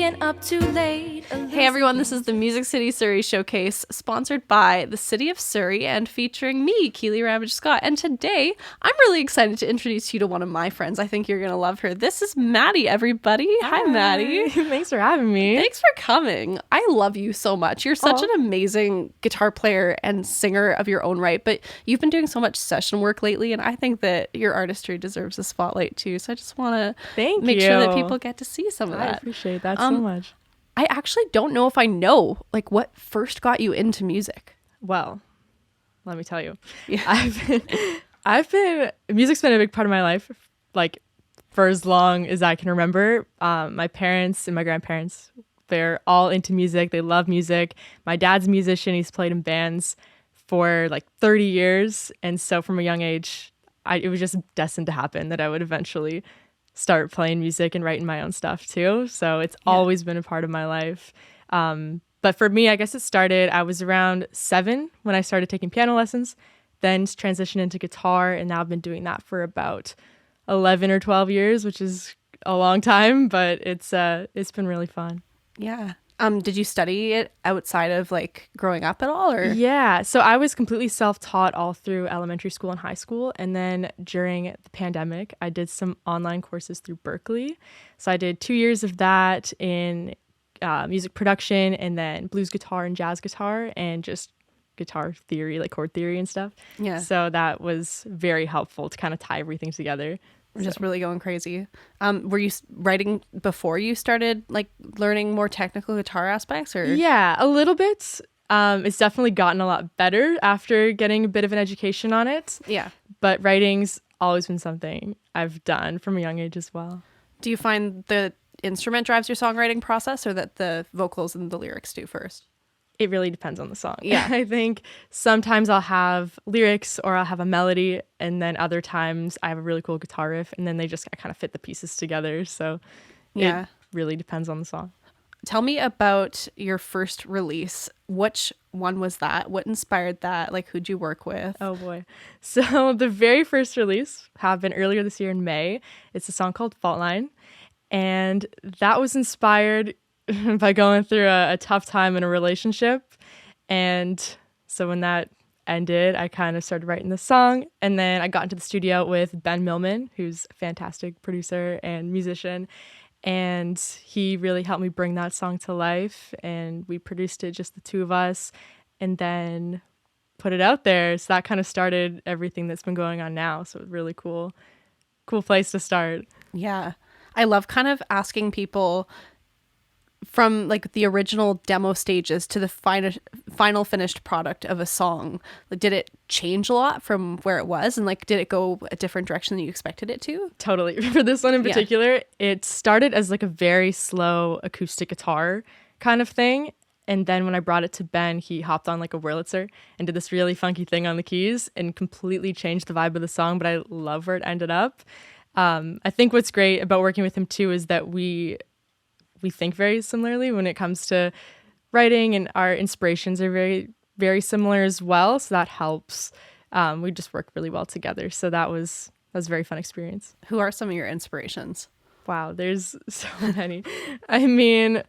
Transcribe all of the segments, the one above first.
staying up too late. Hey everyone, this is the Music City Surrey Showcase, sponsored by the City of Surrey and featuring me, Keely Ramage Scott. And today, I'm really excited to introduce you to one of my friends. I think you're going to love her. This is Maddie, everybody. Hi, Maddie. Thanks for having me. Thanks for coming. I love you so much. You're such an amazing guitar player and singer of your own right, but you've been doing so much session work lately, and I think that your artistry deserves a spotlight too. So I just want to make sure that people get to see some of that. I appreciate that so much. I actually don't know if I know like what first got you into music. Well, let me tell you. Yeah. Music's been a big part of my life, like for as long as I can remember. My parents and my grandparents, they're all into music. They love music. My dad's a musician. He's played in bands for like 30 years. And so from a young age, it was just destined to happen that I would eventually start playing music and writing my own stuff too. So it's always been a part of my life. But for me, I guess it started, I was around 7 when I started taking piano lessons, then transitioned into guitar. And now I've been doing that for about 11 or 12 years, which is a long time, but it's been really fun. Yeah. Did you study it outside of like growing up at all, or? Yeah. So I was completely self-taught all through elementary school and high school. And then during the pandemic, I did some online courses through Berkeley. So I did 2 years of that in music production, and then blues guitar and jazz guitar, and just guitar theory, like chord theory and stuff. Yeah. So that was very helpful to kind of tie everything together. We're just really going crazy. Were you writing before you started like learning more technical guitar aspects, or? Yeah, a little bit. It's definitely gotten a lot better after getting a bit of an education on it. Yeah. But writing's always been something I've done from a young age as well. Do you find the instrument drives your songwriting process, or that the vocals and the lyrics do first? It really depends on the song. Yeah. I think sometimes I'll have lyrics or I'll have a melody, and then other times I have a really cool guitar riff, and then they just kind of fit the pieces together. So it really depends on the song. Tell me about your first release. Which one was that? What inspired that? Like, who'd you work with? Oh boy. So the very first release happened earlier this year in May. It's a song called Fault Line. And that was inspired by going through a tough time in a relationship. And so when that ended, I kind of started writing the song. And then I got into the studio with Ben Millman, who's a fantastic producer and musician. And he really helped me bring that song to life. And we produced it, just the two of us, and then put it out there. So that kind of started everything that's been going on now. So it was really cool place to start. Yeah. I love kind of asking people from like the original demo stages to the final finished product of a song. Like, did it change a lot from where it was, and like did it go a different direction than you expected it to? Totally. For this one in particular, it started as like a very slow acoustic guitar kind of thing. And then when I brought it to Ben, he hopped on like a Wurlitzer and did this really funky thing on the keys and completely changed the vibe of the song. But I love where it ended up. I think what's great about working with him too is that we think very similarly when it comes to writing, and our inspirations are very, very similar as well. So that helps. We just work really well together. So that was a very fun experience. Who are some of your inspirations? Wow, there's so many. I mean,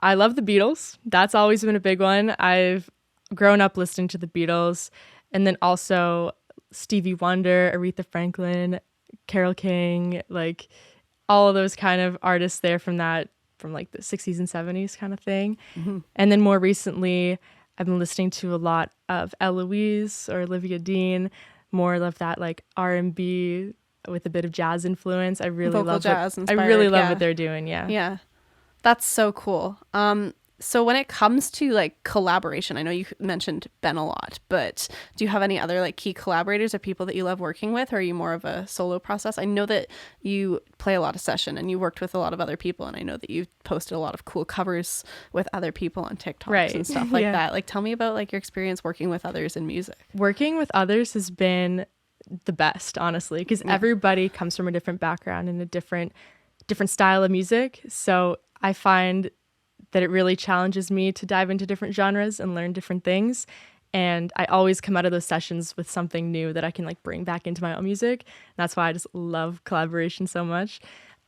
I love the Beatles. That's always been a big one. I've grown up listening to the Beatles, and then also Stevie Wonder, Aretha Franklin, Carole King, like all of those kind of artists there from like the 60s and 70s kind of thing. Mm-hmm. And then more recently, I've been listening to a lot of Eloise or Olivia Dean, more of that like R&B with a bit of jazz influence. I really love what they're doing. Yeah. Yeah. That's so cool. So when it comes to like collaboration, I know you mentioned Ben a lot, but do you have any other like key collaborators or people that you love working with, or are you more of a solo process? I know that you play a lot of session and you worked with a lot of other people, and I know that you've posted a lot of cool covers with other people on TikToks and stuff like that. Like, tell me about like your experience working with others in music. Working with others has been the best, honestly, because everybody comes from a different background and a different style of music. So I find that it really challenges me to dive into different genres and learn different things. And I always come out of those sessions with something new that I can like bring back into my own music. And that's why I just love collaboration so much.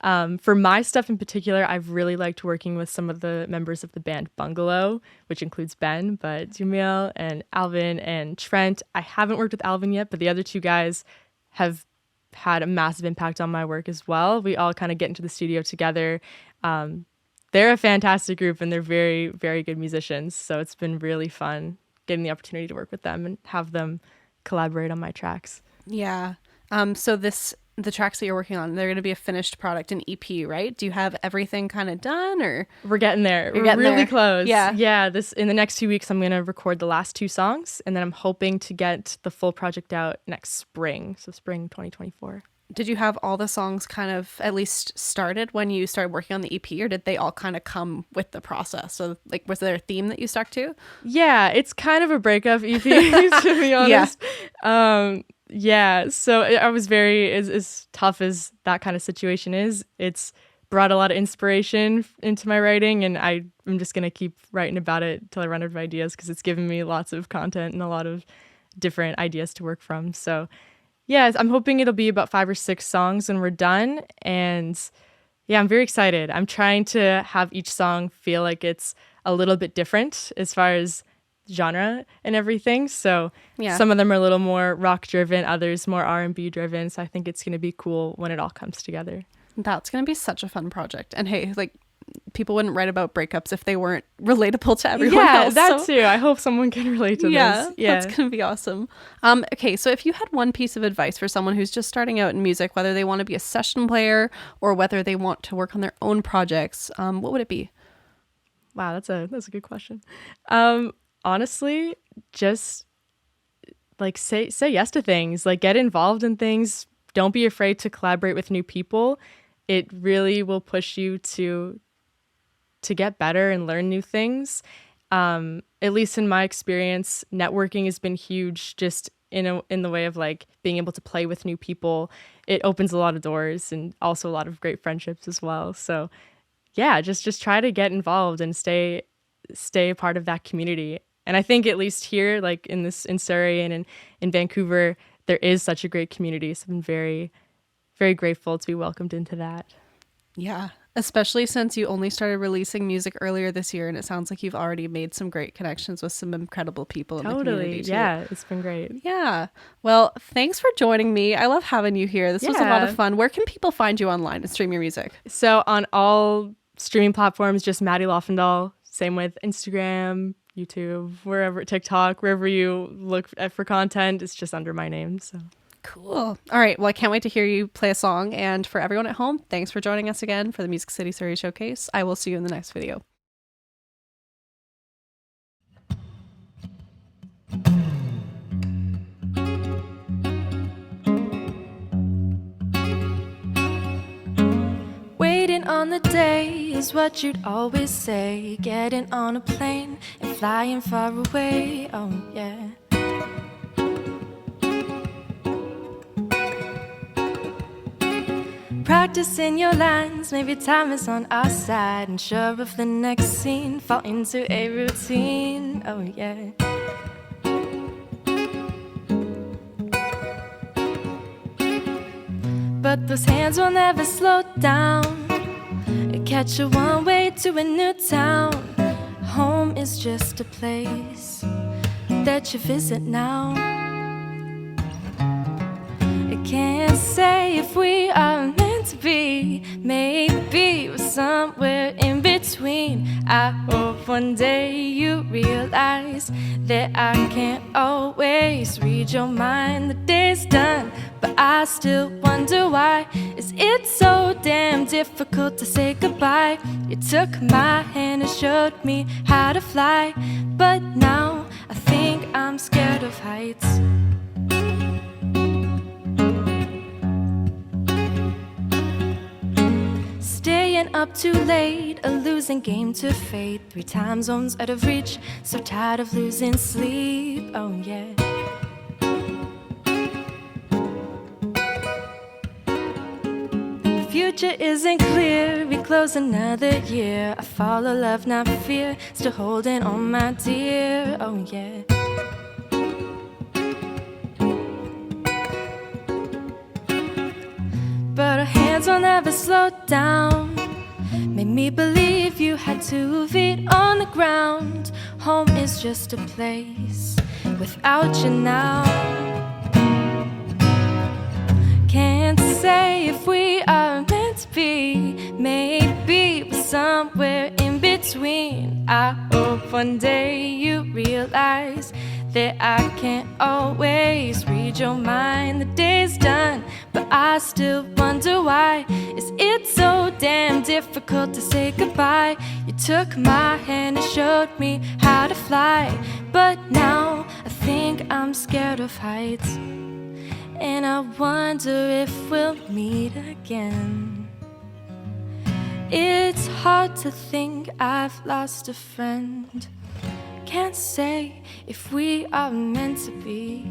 For my stuff in particular, I've really liked working with some of the members of the band Bungalow, which includes Ben, but Jumil and Alvin and Trent. I haven't worked with Alvin yet, but the other two guys have had a massive impact on my work as well. We all kind of get into the studio together. They're a fantastic group and they're very, very good musicians. So it's been really fun getting the opportunity to work with them and have them collaborate on my tracks. Yeah. So the tracks that you're working on, they're going to be a finished product, an EP, right? Do you have everything kind of done, or? We're getting there. We're We're getting really there. close. Yeah. Yeah. This in the next 2 weeks, I'm going to record the last 2 songs, and then I'm hoping to get the full project out next spring. So spring 2024. Did you have all the songs kind of at least started when you started working on the EP, or did they all kind of come with the process? So like, was there a theme that you stuck to? Yeah, it's kind of a breakup EP, to be honest. Yeah, so I was very, as tough as that kind of situation is, it's brought a lot of inspiration into my writing, and I'm just going to keep writing about it until I run out of ideas, because it's given me lots of content and a lot of different ideas to work from. So yeah, I'm hoping it'll be about 5 or 6 songs when we're done. And yeah, I'm very excited. I'm trying to have each song feel like it's a little bit different as far as genre and everything. So Yeah. some of them are a little more rock driven, others more R&B driven. So I think it's going to be cool when it all comes together. That's going to be such a fun project. And hey, like, people wouldn't write about breakups if they weren't relatable to everyone else. That too. I hope someone can relate to this. Yeah, that's going to be awesome. Okay, so if you had one piece of advice for someone who's just starting out in music, whether they want to be a session player or whether they want to work on their own projects, what would it be? Wow, that's a good question. Honestly, just like say yes to things, like get involved in things. Don't be afraid to collaborate with new people. It really will push you to get better and learn new things. At least in my experience, networking has been huge, just in the way of like being able to play with new people. It opens a lot of doors and also a lot of great friendships as well. So yeah, just try to get involved and stay a part of that community. And I think at least here, like in Surrey and in Vancouver, there is such a great community. So I've been very, very grateful to be welcomed into that. Yeah, especially since you only started releasing music earlier this year, and it sounds like you've already made some great connections with some incredible people in the community too. Yeah, it's been great. Yeah. Well, thanks for joining me. I love having you here. This was a lot of fun. Where can people find you online and stream your music? So on all streaming platforms, just MADDY LOFVENDAHL. Same with Instagram, YouTube, wherever, TikTok, wherever you look for content, it's just under my name. So cool. All right. Well, I can't wait to hear you play a song. And for everyone at home, thanks for joining us again for the Music City Surrey Showcase. I will see you in the next video. Waiting on the day is what you'd always say. Getting on a plane and flying far away. Oh yeah. Practicing your lines, maybe time is on our side. And sure of the next scene, fall into a routine. Oh yeah. But those hands will never slow down. Catch a one-way to a new town. Home is just a place that you visit now. I can't say if we are meant to be. Maybe we're somewhere in between. I hope one day you realize that I can't always read your mind. The day's done, but I still wonder why. Is it so damn difficult to say goodbye? You took my hand and showed me how to fly, but now I think I'm scared of heights. Staying up too late, a losing game to fate. 3 time zones out of reach, so tired of losing sleep. Oh yeah. Future isn't clear, we close another year. I follow love, not fear, still holding on, my dear. Oh yeah. But our hands will never never slowed down. Made me believe you had 2 feet on the ground. Home is just a place without you now. Can't say if we are meant to be. Maybe we're somewhere in between. I hope one day you realize that I can't always read your mind. The day's done, but I still wonder why. Is it so damn difficult to say goodbye? You took my hand and showed me how to fly, but now I think I'm scared of heights, and I wonder if we'll meet again. It's hard to think I've lost a friend. Can't say if we are meant to be.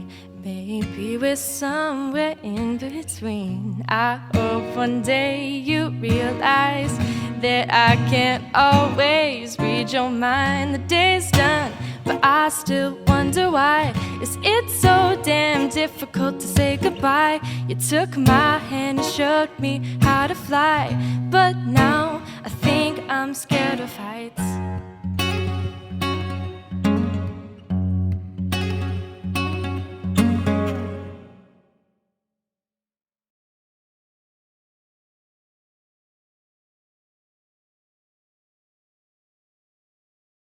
Maybe we're somewhere in between. I hope one day you realize that I can't always read your mind. The day's done, but I still wonder why. Is it so damn difficult to say goodbye? You took my hand and showed me how to fly, but now I think I'm scared of heights.